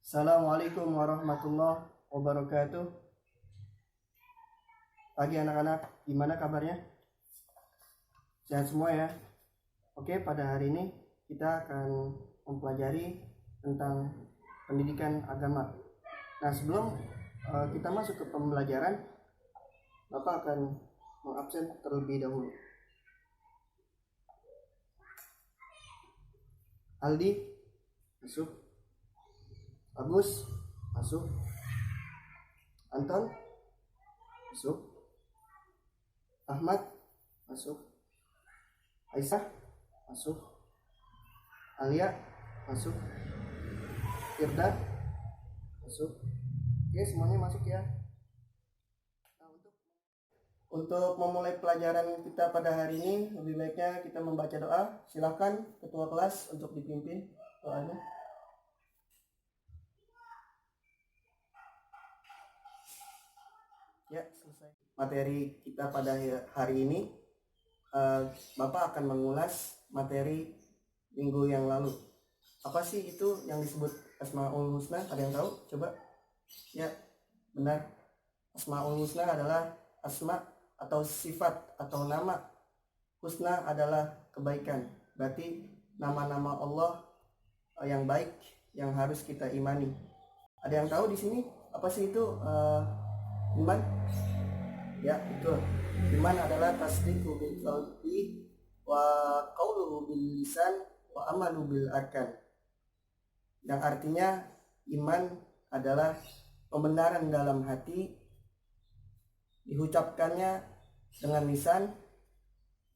Assalamualaikum warahmatullahi wabarakatuh. Pagi anak-anak, gimana kabarnya? Sehat semua ya? Oke, pada hari ini kita akan mempelajari tentang pendidikan agama. Nah, sebelum kita masuk ke pembelajaran, Bapak akan mengabsen terlebih dahulu. Aldi, masuk. Agus, masuk. Anton, masuk. Ahmad, masuk. Aisyah, masuk. Alia, masuk. Firda, masuk. Oke, semuanya masuk ya. Nah, untuk memulai pelajaran kita pada hari ini, lebih baiknya kita membaca doa. Silakan ketua kelas untuk dipimpin doanya. Ya, selesai. Materi kita pada hari ini, Bapak akan mengulas materi minggu yang lalu. Apa sih itu yang disebut Asmaul Husna? Ada yang tahu? Coba. Ya, benar. Asmaul Husna adalah asma atau sifat atau nama. Husna adalah kebaikan. Berarti nama-nama Allah yang baik yang harus kita imani. Ada yang tahu di sini apa sih itu iman? Ya, betul. Iman adalah tasdiqu bil qalbi wa qauluhu bil lisan wa amalu bil arkan. Yang artinya iman adalah pembenaran dalam hati, diucapkannya dengan lisan,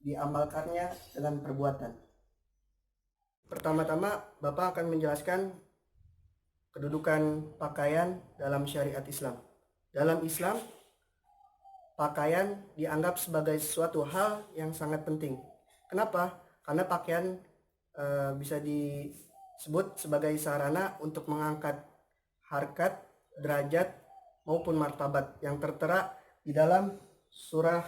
diamalkannya dengan perbuatan. Pertama-tama Bapak akan menjelaskan kedudukan pakaian dalam syariat Islam. Dalam Islam, pakaian dianggap sebagai suatu hal yang sangat penting. Kenapa? Karena pakaian bisa disebut sebagai sarana untuk mengangkat harkat, derajat, maupun martabat yang tertera di dalam surah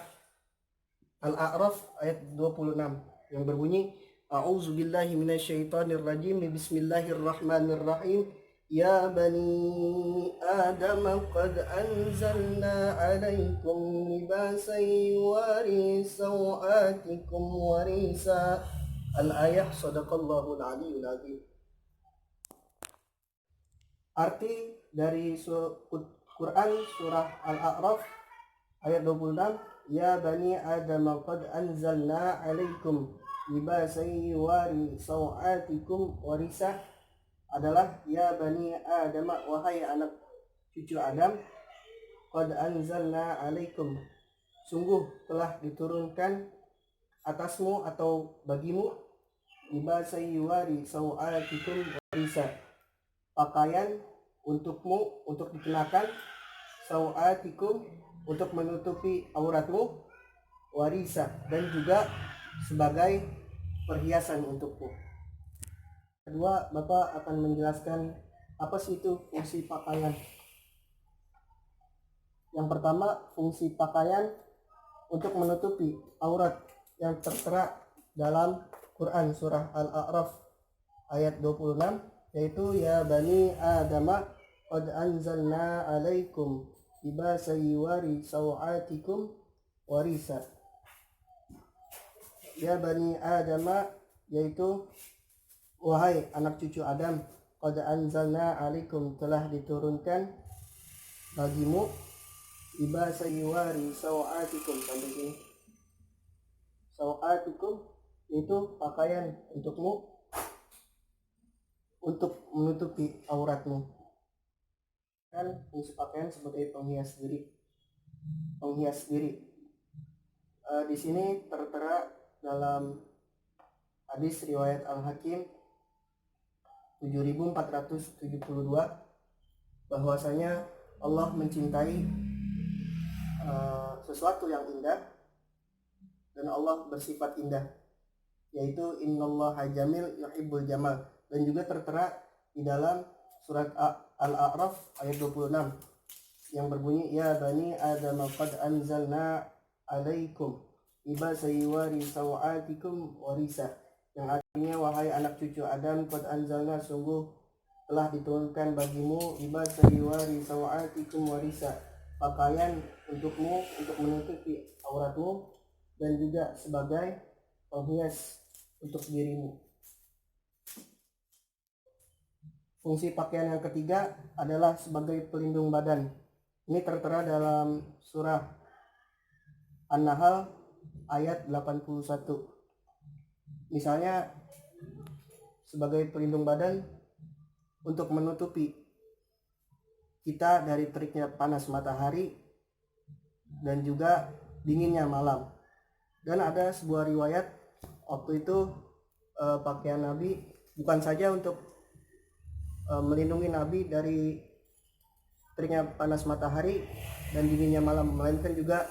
Al-A'raf ayat 26 yang berbunyi A'udzubillahi minasyaitonirrajim, bismillahirrahmanirrahim. Ya bani Adam qad anzalna alaikum libasan yuwari sawatikum warisa. Al-ayah, sadaqallahul aliyul azim. Arti dari Quran surah Al-A'raf ayat 26, Ya bani Adam qad anzalna alaikum libasan yuwari sawatikum warisa, adalah ya bani Adam, wahai anak cucu Adam, qad anzalna alaikum, sungguh telah diturunkan atasmu atau bagimu, libasan yuwari sawatikum warisa, pakaian untukmu untuk dikenakan, sawatikum untuk menutupi auratmu, warisa dan juga sebagai perhiasan untukmu. Kedua, Bapak akan menjelaskan apa sih itu fungsi pakaian. Yang pertama, fungsi pakaian untuk menutupi aurat yang tertera dalam Quran surah Al-A'raf ayat 26, yaitu ya bani Adama qad anzalna alaikum libasan yuwari sawatikum warisa. Ya bani Adama, yaitu wahai anak cucu Adam, qad anzalna alaikum, telah diturunkan bagimu, libasan yuwari sawatikum, sampai sini. Sawatikum itu pakaian untukmu untuk menutupi auratmu. Kan fungsi pakaian sebagai penghias diri. Di sini tertera dalam hadis riwayat Al-Hakim 7472 bahwasanya Allah mencintai sesuatu yang indah dan Allah bersifat indah, yaitu innallaha jamil yuhibbul jamal, dan juga tertera di dalam surat Al-A'raf ayat 26 yang berbunyi ya bani Adam qad anzalna alaikum libasan yuwari sawatikum warisa, yang artinya wahai anak cucu Adam, qad anzalna, sungguh telah diturunkan bagimu libas liwari sawatikum warisa, pakaian untukmu untuk menutupi auratmu dan juga sebagai penghias untuk dirimu. Fungsi pakaian yang ketiga adalah sebagai pelindung badan. Ini tertera dalam surah An-Nahl ayat 81. Misalnya sebagai pelindung badan untuk menutupi kita dari teriknya panas matahari dan juga dinginnya malam. Dan ada sebuah riwayat waktu itu pakaian Nabi bukan saja untuk melindungi Nabi dari teriknya panas matahari dan dinginnya malam, melainkan juga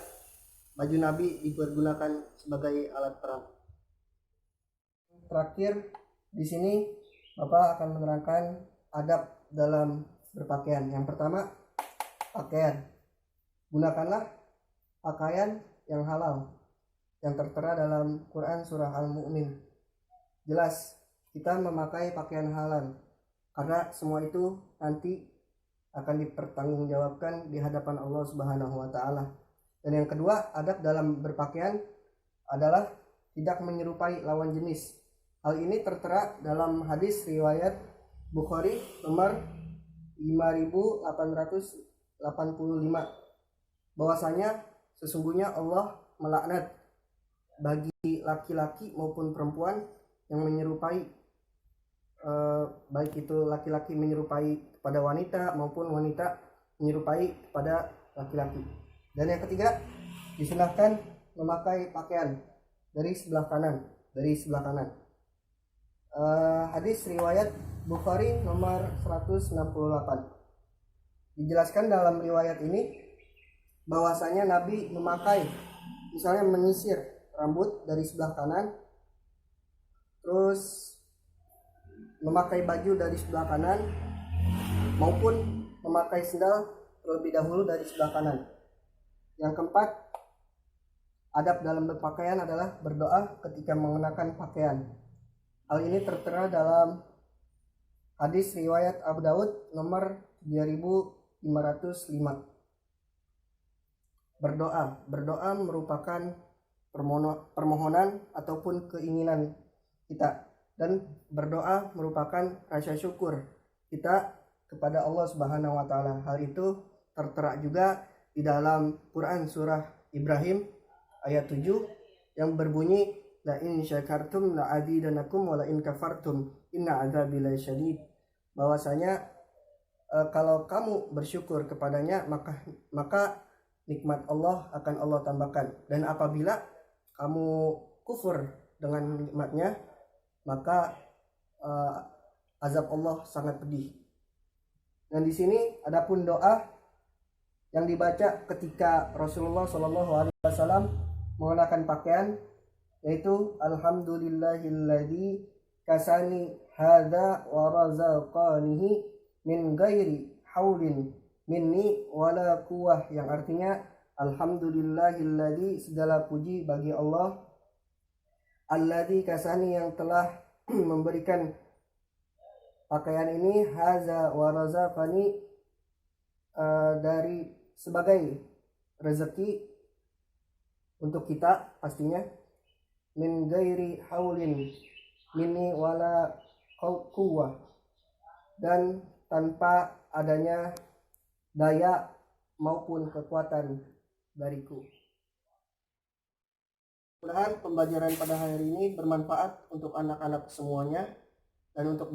baju Nabi dipergunakan sebagai alat perang. Terakhir di sini Bapak akan menerangkan adab dalam berpakaian. Yang pertama, pakaian. Gunakanlah pakaian yang halal yang tertera dalam Quran surah Al-Mu'min. Jelas kita memakai pakaian halal karena semua itu nanti akan dipertanggungjawabkan di hadapan Allah Subhanahu wa taala. Dan yang kedua, adab dalam berpakaian adalah tidak menyerupai lawan jenis. Hal ini tertera dalam hadis riwayat Bukhari nomor 5885 bahwasanya sesungguhnya Allah melaknat bagi laki-laki maupun perempuan yang menyerupai baik itu laki-laki menyerupai kepada wanita maupun wanita menyerupai kepada laki-laki. Dan yang ketiga, disunahkan memakai pakaian dari sebelah kanan. Hadis riwayat Bukhari nomor 168. Dijelaskan dalam riwayat ini bahwasanya Nabi memakai, misalnya menyisir rambut dari sebelah kanan, terus memakai baju dari sebelah kanan, maupun memakai sendal terlebih dahulu dari sebelah kanan. Yang keempat, adab dalam berpakaian adalah berdoa ketika mengenakan pakaian. Hal ini tertera dalam hadis riwayat Abu Daud nomor 3505. Berdoa merupakan permohonan ataupun keinginan kita, dan berdoa merupakan rasa syukur kita kepada Allah Subhanahu wa taala. Hal itu tertera juga di dalam Quran surah Ibrahim ayat 7 yang berbunyi la in syakartum la azidanakum wa la in kafartum inna adzabi lasyadid. Bahwasanya kalau kamu bersyukur kepadanya maka nikmat Allah akan Allah tambahkan, dan apabila kamu kufur dengan nikmatnya maka azab Allah sangat pedih. Dan di sini adapun doa yang dibaca ketika Rasulullah SAW mengenakan pakaian, yaitu alhamdulillahilladzi kasani hadza wa razaqanihi min ghairi haulin minni wala quwwah, yang artinya alhamdulillahilladzi, segala puji bagi Allah, alladzi kasani, yang telah memberikan pakaian ini, haza wa razaqani, dari sebagai rezeki untuk kita pastinya, min ghairi haulin minni wala quwwah, dan tanpa adanya daya maupun kekuatan dariku. Mudah-mudahan pembelajaran pada hari ini bermanfaat untuk anak-anak semuanya, dan untuk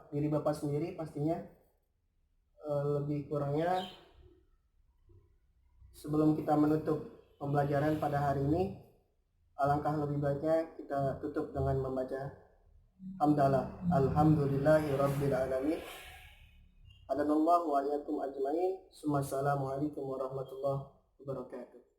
diri Bapak sendiri pastinya. Lebih kurangnya, sebelum kita menutup pembelajaran pada hari ini, alangkah lebih baiknya kita tutup dengan membaca hamdalah alhamdulillahi rabbil alamin. Hadanallahu wa iyyakum ajmain. Assalamualaikum warahmatullahi wabarakatuh.